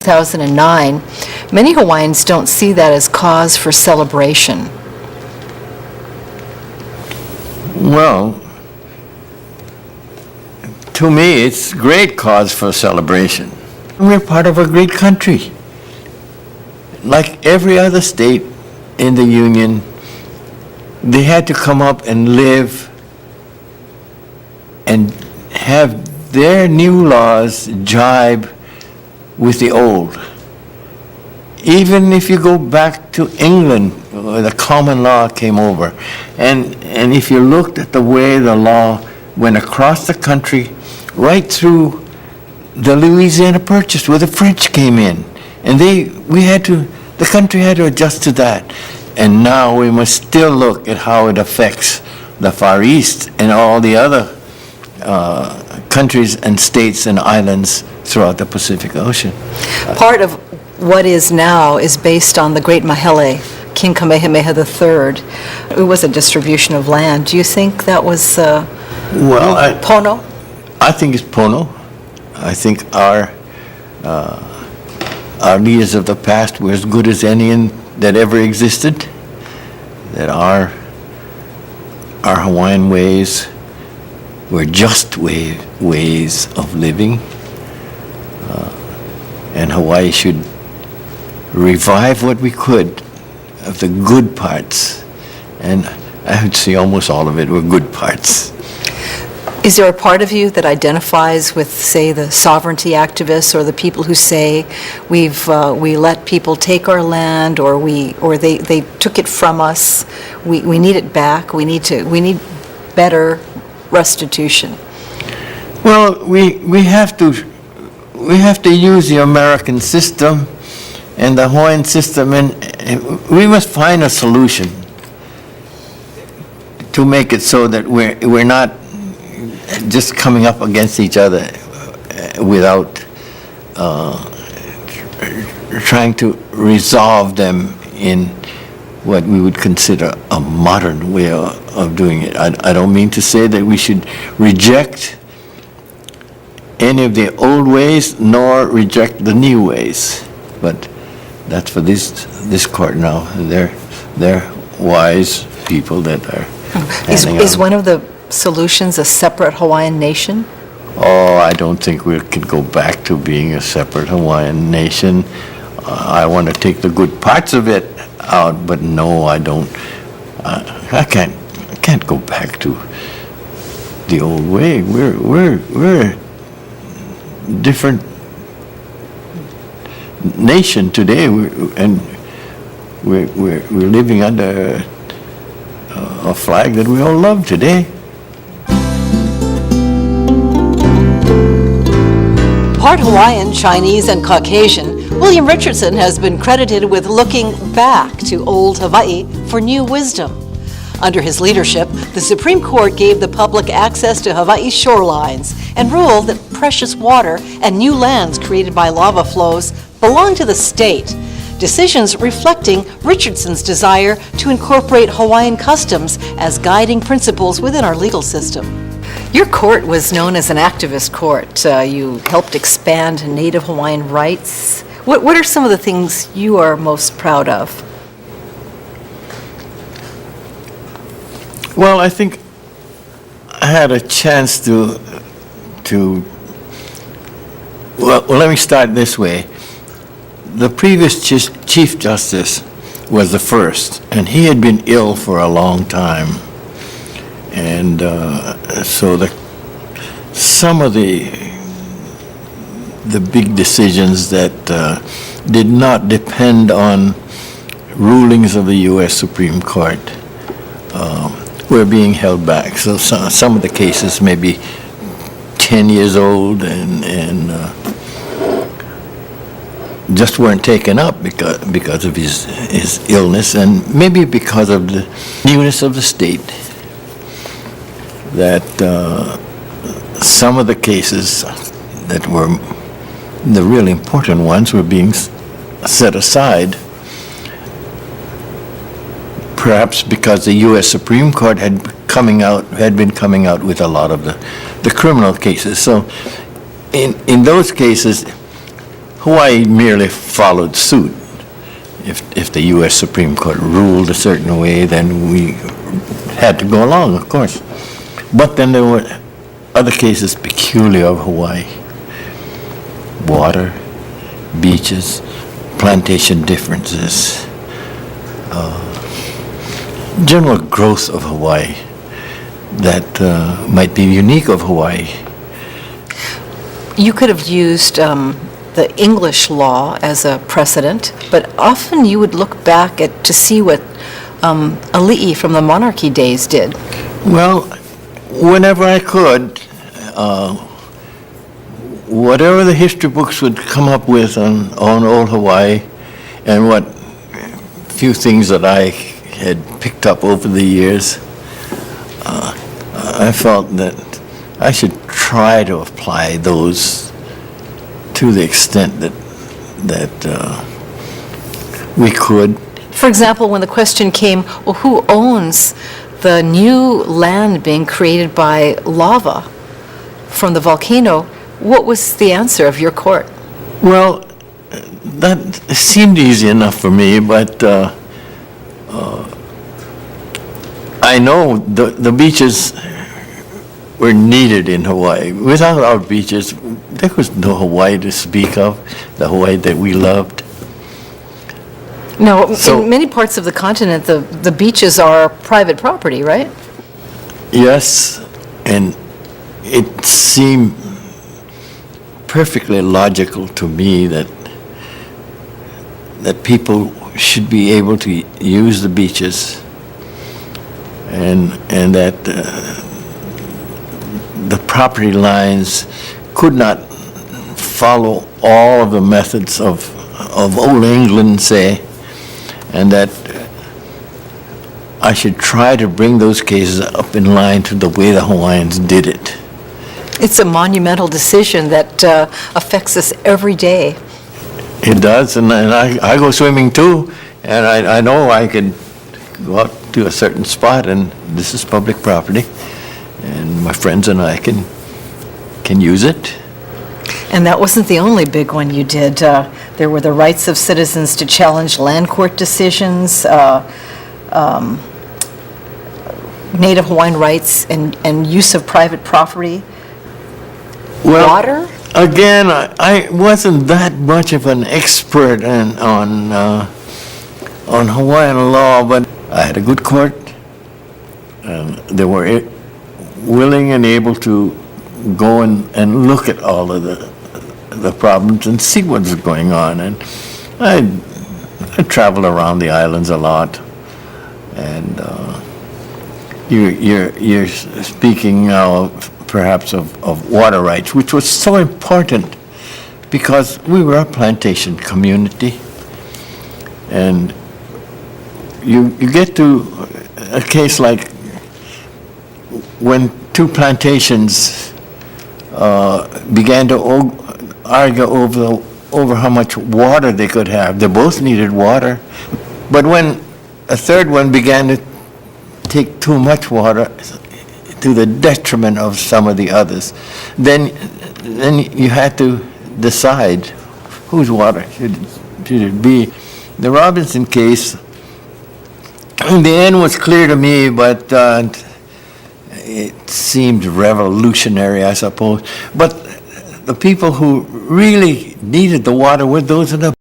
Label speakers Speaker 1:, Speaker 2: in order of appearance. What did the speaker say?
Speaker 1: 2009, many Hawaiians don't see that as cause for celebration.
Speaker 2: Well, to me, it's great cause for celebration. We're part of a great country. Like every other state in the Union, they had to come up and live and have their new laws jibe with the old. Even if you go back to England, where the common law came over, and if you looked at the way the law went across the country, right through the Louisiana Purchase, where the French came in, and the country had to adjust to that. And now we must still look at how it affects the Far East and all the other countries and states and islands throughout the Pacific Ocean.
Speaker 1: Part of what is now is based on the Great Mahele, King Kamehameha III. It was a distribution of land. Do you think that was Pono?
Speaker 2: I think it's Pono. I think our leaders of the past were as good as any that ever existed. That our Hawaiian ways were just ways of living, and Hawaii should revive what we could of the good parts, and I would say almost all of it were good parts.
Speaker 1: Is there a part of you that identifies with, say, the sovereignty activists or the people who say we let people take our land, or they took it from us? We need it back. We need better restitution.
Speaker 2: Well, we have to use the American system and the Hawaiian system, and we must find a solution to make it so that we're not just coming up against each other without trying to resolve them in what we would consider a modern way of doing it. I don't mean to say that we should reject any of the old ways nor reject the new ways, but that's for this court now. They're wise people that are.
Speaker 1: Is one of the solutions a separate Hawaiian nation?
Speaker 2: Oh, I don't think we can go back to being a separate Hawaiian nation. I want to take the good parts of it out, but no, I don't. I can't go back to the old way. We're a different nation today, and we're living under a flag that we all love today.
Speaker 1: Part Hawaiian, Chinese, and Caucasian, William Richardson has been credited with looking back to old Hawaii for new wisdom. Under his leadership, the Supreme Court gave the public access to Hawaii's shorelines and ruled that precious water and new lands created by lava flows belong to the state. Decisions reflecting Richardson's desire to incorporate Hawaiian customs as guiding principles within our legal system. Your court was known as an activist court. You helped expand Native Hawaiian rights. What are some of the things you are most proud of?
Speaker 2: Well, I think I had a chance to let me start this way. The previous Chief Justice was the first, and he had been ill for a long time. And so some of the big decisions that did not depend on rulings of the U.S. Supreme Court were being held back. So some of the cases may be 10 years old and just weren't taken up because of his illness, and maybe because of the newness of the state. That some of the cases that were the really important ones were being set aside, perhaps because the U.S. Supreme Court had been coming out with a lot of the criminal cases. So in those cases, Hawaii merely followed suit. If the U.S. Supreme Court ruled a certain way, then we had to go along, of course. But then there were other cases peculiar of Hawaii. Water, beaches, plantation differences, general growth of Hawaii that might be unique of Hawaii.
Speaker 1: You could have used the English law as a precedent, but often you would look back to see what Ali'i from the monarchy days did.
Speaker 2: Well, whenever I could, whatever the history books would come up with on old Hawaii, and what few things that I had picked up over the years, I felt that I should try to apply those to the extent that we could.
Speaker 1: For example, when the question came, well, who owns the new land being created by lava from the volcano, what was the answer of your court?
Speaker 2: Well, that seemed easy enough for me, but I know the beaches were needed in Hawaii. Without our beaches, there was no Hawaii to speak of, the Hawaii that we loved.
Speaker 1: No, in many parts of the continent, the beaches are private property, right?
Speaker 2: Yes, and it seemed perfectly logical to me that people should be able to use the beaches, and that the property lines could not follow all of the methods of old England, say, and that I should try to bring those cases up in line to the way the Hawaiians did it.
Speaker 1: It's a monumental decision that affects us every day.
Speaker 2: It does, and I go swimming too, and I know I can go out to a certain spot, and this is public property, and my friends and I can use it.
Speaker 1: And that wasn't the only big one you did. There were the rights of citizens to challenge land court decisions, Native Hawaiian rights and use of private property.
Speaker 2: Well,
Speaker 1: Water?
Speaker 2: Again, I wasn't that much of an expert on Hawaiian law, but I had a good court. They were willing and able to go and look at all of the problems and see what was going on. And I traveled around the islands a lot. And you're speaking now perhaps of water rights, which was so important because we were a plantation community. And you get to a case like when two plantations began to argue over how much water they could have. They both needed water. But when a third one began to take too much water to the detriment of some of the others, then you had to decide whose water should it be. The Robinson case, in the end, was clear to me, but it seemed revolutionary, I suppose. But the people who really needed the water were those in the